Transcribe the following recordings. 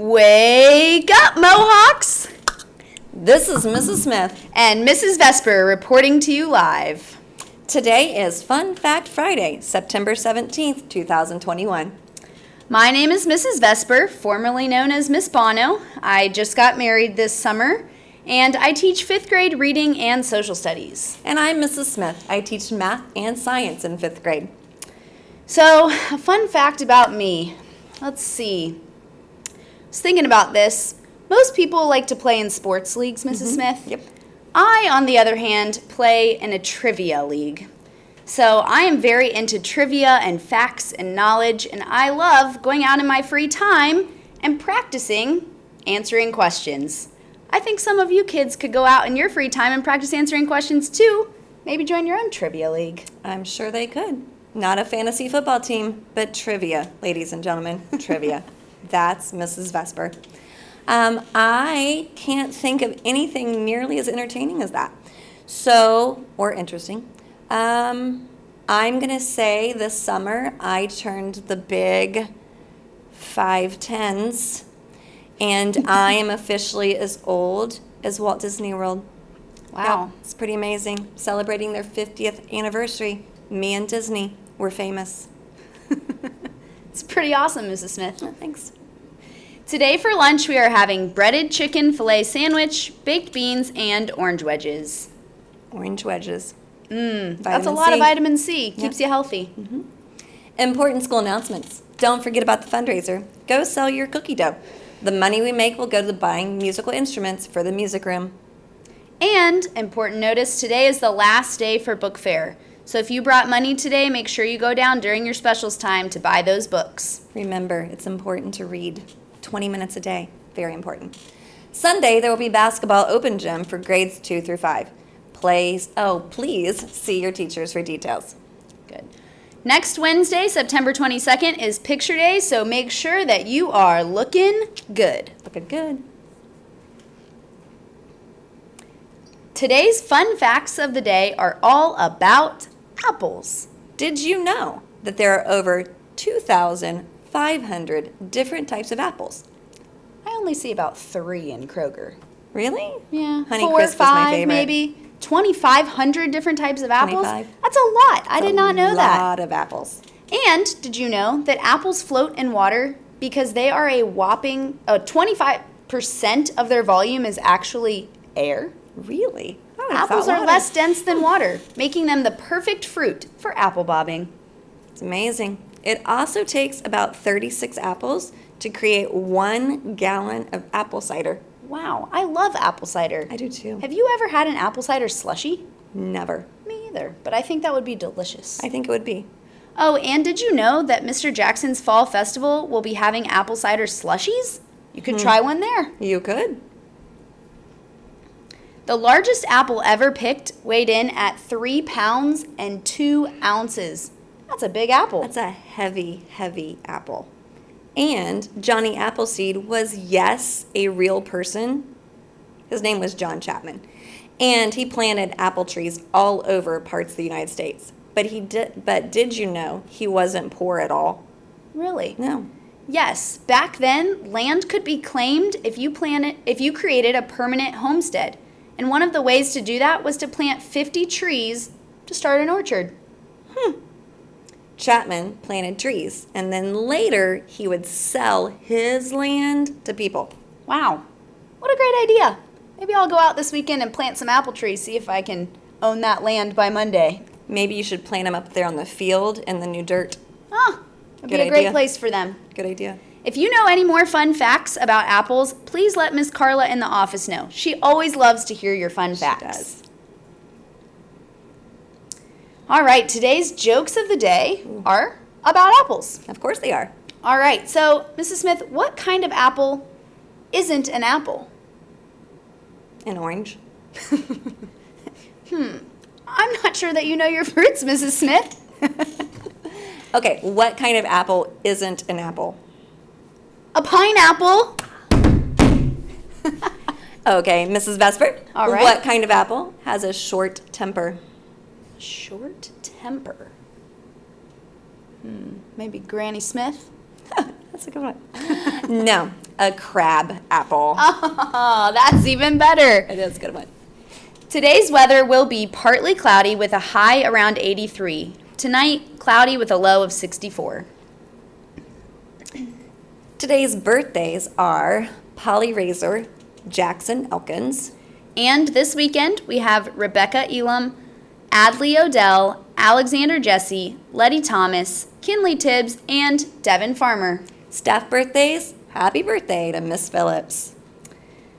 Wake up, Mohawks! This is Mrs. Smith and Mrs. Vesper reporting to you live. Today is Fun Fact Friday, September 17th, 2021. My name is Mrs. Vesper, formerly known as Miss Bono. I just got married this summer, and I teach 5th grade reading and social studies. And I'm Mrs. Smith. I teach math and science in 5th grade. So, a fun fact about me. Let's see. I was thinking about this. Most people like to play in sports leagues, Mrs. Smith. Yep. I, on the other hand, play in a trivia league. So I am very into trivia and facts and knowledge, and I love going out in my free time and practicing answering questions. I think some of you kids could go out in your free time and practice answering questions too. Maybe join your own trivia league. I'm sure they could. Not a fantasy football team, but trivia, ladies and gentlemen, trivia. That's Mrs. Vesper. I can't think of anything nearly as entertaining as that. Or interesting. I'm going to say this summer I turned the big 5'10s, and I am officially as old as Walt Disney World. Wow. Yep, it's pretty amazing. Celebrating their 50th anniversary. Me and Disney were famous. It's pretty awesome, Mrs. Smith. Oh, thanks. Today for lunch we are having breaded chicken filet sandwich, baked beans, and orange wedges. Orange wedges. That's a lot of vitamin C. Keeps you healthy. Mm-hmm. Important school announcements. Don't forget about the fundraiser. Go sell your cookie dough. The money we make will go to buying musical instruments for the music room. And, important notice, today is the last day for book fair. So if you brought money today, make sure you go down during your specials time to buy those books. Remember, it's important to read 20 minutes a day. Very important. Sunday, there will be basketball open gym for grades 2 through 5. Please see your teachers for details. Good. Next Wednesday, September 22nd, is Picture Day, so make sure that you are looking good. Looking good. Today's fun facts of the day are all about apples. Did you know that there are over 2,500 different types of apples? I only see about 3 in Kroger. Really? Yeah. Honey 4, Crisp is 5, my favorite. maybe. 2,500 different types of apples? 25. That's a lot. I did not know that. A lot of apples. And did you know that apples float in water because they are a whopping 25% of their volume is actually air? Really? Apples are less dense than water, making them the perfect fruit for apple bobbing. It's amazing. It also takes about 36 apples to create 1 gallon of apple cider. Wow, I love apple cider. I do too. Have you ever had an apple cider slushie? Never. Me either, but I think that would be delicious. I think it would be. Oh, and did you know that Mr. Jackson's Fall Festival will be having apple cider slushies? You could try one there. You could. The largest apple ever picked weighed in at 3 pounds and 2 ounces. That's a big apple. That's a heavy, heavy apple. And Johnny Appleseed was, yes, a real person. His name was John Chapman. And he planted apple trees all over parts of the United States. But did you know he wasn't poor at all? Really? No. Yes, back then, land could be claimed if you created a permanent homestead. And one of the ways to do that was to plant 50 trees to start an orchard. Chapman planted trees, and then later he would sell his land to people. Wow, what a great idea. Maybe I'll go out this weekend and plant some apple trees, see if I can own that land by Monday. Maybe you should plant them up there on the field in the new dirt. It'd be a great place for them. Good idea. If you know any more fun facts about apples, please let Miss Carla in the office know. She always loves to hear your fun facts. She does. All right, today's jokes of the day are about apples. Of course they are. All right, so Mrs. Smith, what kind of apple isn't an apple? An orange. I'm not sure that you know your fruits, Mrs. Smith. Okay, what kind of apple isn't an apple? A pineapple. Okay, Mrs. Vesper. All right. What kind of apple has a short temper? Short temper. Maybe Granny Smith? That's a good one. No, a crab apple. Oh, that's even better. It is a good one. Today's weather will be partly cloudy with a high around 83. Tonight, cloudy with a low of 64. Today's birthdays are Polly Razor, Jackson Elkins. And this weekend, we have Rebecca Elam, Adley Odell, Alexander Jesse, Letty Thomas, Kinley Tibbs, and Devin Farmer. Staff birthdays, happy birthday to Miss Phillips.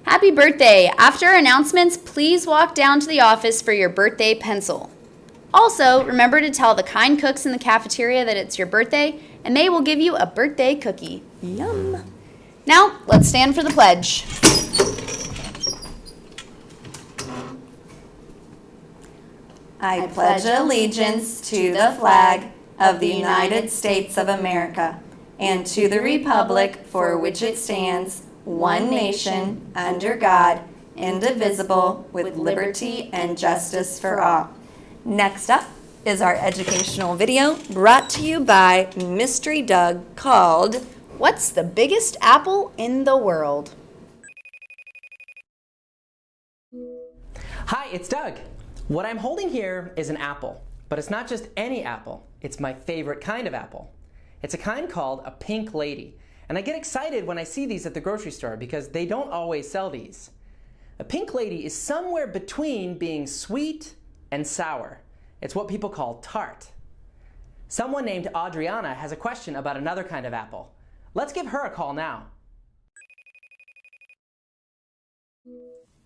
Happy birthday! After announcements, please walk down to the office for your birthday pencil. Also, remember to tell the kind cooks in the cafeteria that it's your birthday, and they will give you a birthday cookie. Yum. Now, let's stand for the pledge. I pledge allegiance to the flag of the United States of America and to the republic for which it stands, one nation, under God, indivisible, with liberty and justice for all. Next up is our educational video brought to you by Mystery Doug called What's the biggest apple in the world? Hi, it's Doug. What I'm holding here is an apple, but it's not just any apple. It's my favorite kind of apple. It's a kind called a pink lady, and I get excited when I see these at the grocery store because they don't always sell these. A pink lady is somewhere between being sweet and sour. It's what people call tart. Someone named Adriana has a question about another kind of apple. Let's give her a call now.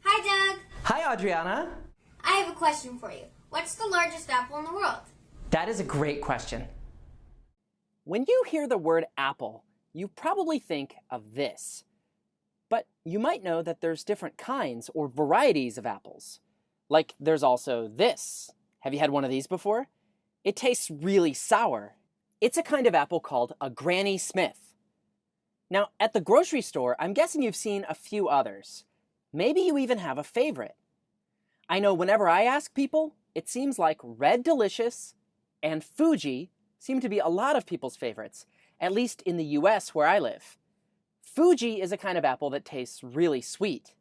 Hi, Doug. Hi, Adriana. I have a question for you. What's the largest apple in the world? That is a great question. When you hear the word apple, you probably think of this. But you might know that there's different kinds or varieties of apples. Like there's also this. Have you had one of these before? It tastes really sour. It's a kind of apple called a Granny Smith. Now, at the grocery store, I'm guessing you've seen a few others. Maybe you even have a favorite. I know whenever I ask people, it seems like Red Delicious and Fuji seem to be a lot of people's favorites, at least in the US where I live. Fuji is a kind of apple that tastes really sweet.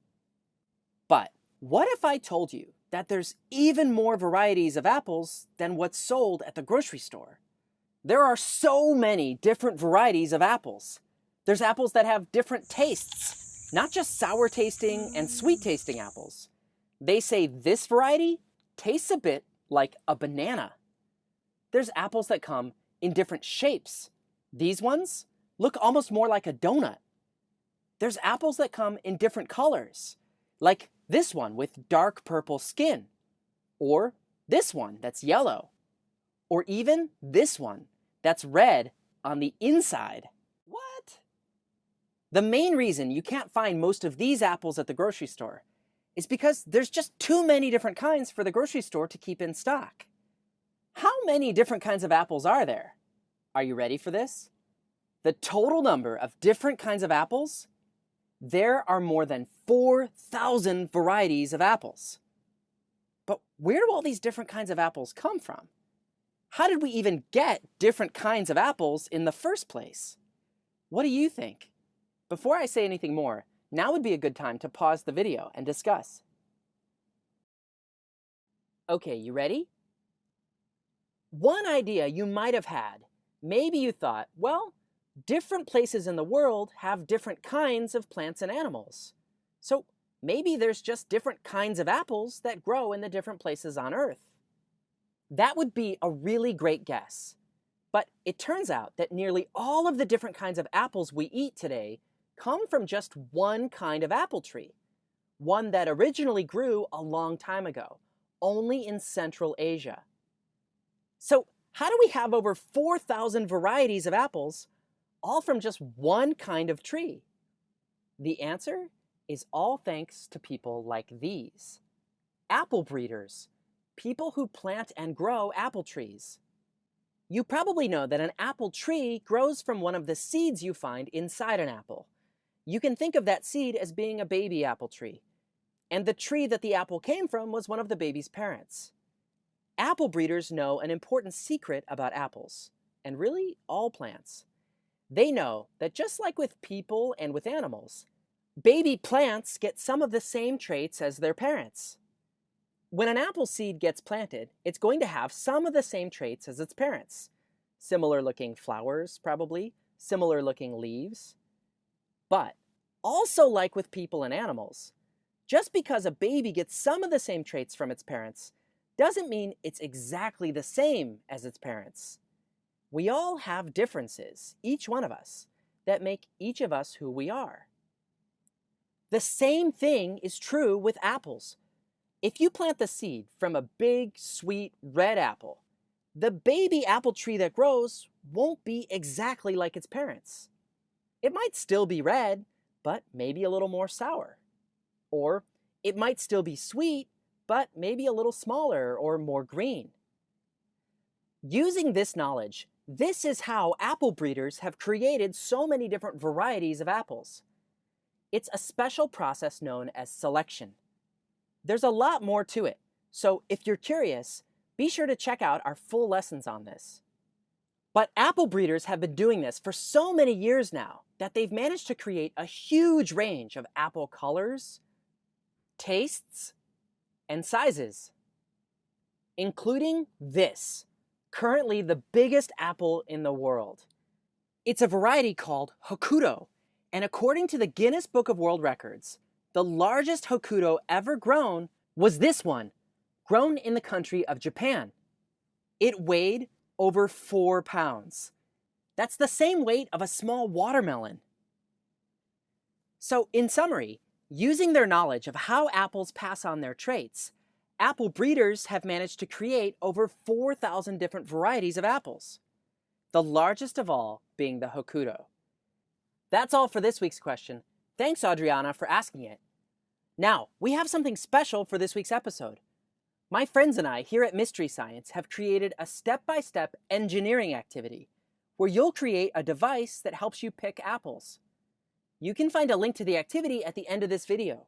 But what if I told you that there's even more varieties of apples than what's sold at the grocery store? There are so many different varieties of apples. There's apples that have different tastes, not just sour tasting and sweet tasting apples. They say this variety tastes a bit like a banana. There's apples that come in different shapes. These ones look almost more like a donut. There's apples that come in different colors, like this one with dark purple skin, or this one that's yellow, or even this one that's red on the inside. What? The main reason you can't find most of these apples at the grocery store is because there's just too many different kinds for the grocery store to keep in stock. How many different kinds of apples are there? Are you ready for this? The total number of different kinds of apples? There are more than 4,000 varieties of apples. But where do all these different kinds of apples come from? How did we even get different kinds of apples in the first place? What do you think? Before I say anything more, now would be a good time to pause the video and discuss. Okay, you ready? One idea you might have had, maybe you thought, well, different places in the world have different kinds of plants and animals. So maybe there's just different kinds of apples that grow in the different places on Earth. That would be a really great guess. But it turns out that nearly all of the different kinds of apples we eat today come from just one kind of apple tree, one that originally grew a long time ago, only in Central Asia. So how do we have over 4,000 varieties of apples, all from just one kind of tree? The answer is all thanks to people like these. Apple breeders, people who plant and grow apple trees. You probably know that an apple tree grows from one of the seeds you find inside an apple. You can think of that seed as being a baby apple tree. And the tree that the apple came from was one of the baby's parents. Apple breeders know an important secret about apples, and really all plants. They know that just like with people and with animals, baby plants get some of the same traits as their parents. When an apple seed gets planted, it's going to have some of the same traits as its parents. Similar looking flowers, probably, similar looking leaves. But also like with people and animals, just because a baby gets some of the same traits from its parents doesn't mean it's exactly the same as its parents. We all have differences, each one of us, that make each of us who we are. The same thing is true with apples. If you plant the seed from a big, sweet, red apple, the baby apple tree that grows won't be exactly like its parents. It might still be red, but maybe a little more sour. Or it might still be sweet, but maybe a little smaller or more green. Using this knowledge, this is how apple breeders have created so many different varieties of apples. It's a special process known as selection. There's a lot more to it, so if you're curious, be sure to check out our full lessons on this. But apple breeders have been doing this for so many years now that they've managed to create a huge range of apple colors, tastes, and sizes, including this, currently the biggest apple in the world. It's a variety called Hokuto, and according to the Guinness Book of World Records, the largest Hokuto ever grown was this one, grown in the country of Japan. It weighed over 4 pounds. That's the same weight of a small watermelon. So, in summary, using their knowledge of how apples pass on their traits, apple breeders have managed to create over 4,000 different varieties of apples, the largest of all being the Hokuto. That's all for this week's question. Thanks, Adriana, for asking it. Now, we have something special for this week's episode. My friends and I here at Mystery Science have created a step-by-step engineering activity where you'll create a device that helps you pick apples. You can find a link to the activity at the end of this video.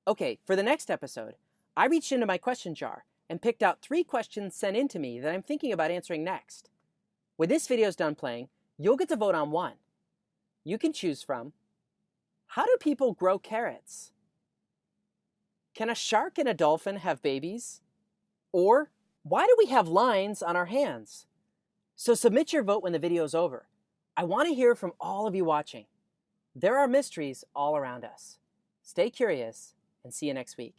Okay, for the next episode, I reached into my question jar and picked out 3 questions sent in to me that I'm thinking about answering next. When this video's done playing, you'll get to vote on one. You can choose from: how do people grow carrots? Can a shark and a dolphin have babies? Or why do we have lines on our hands? So submit your vote when the video's over. I want to hear from all of you watching. There are mysteries all around us. Stay curious and see you next week.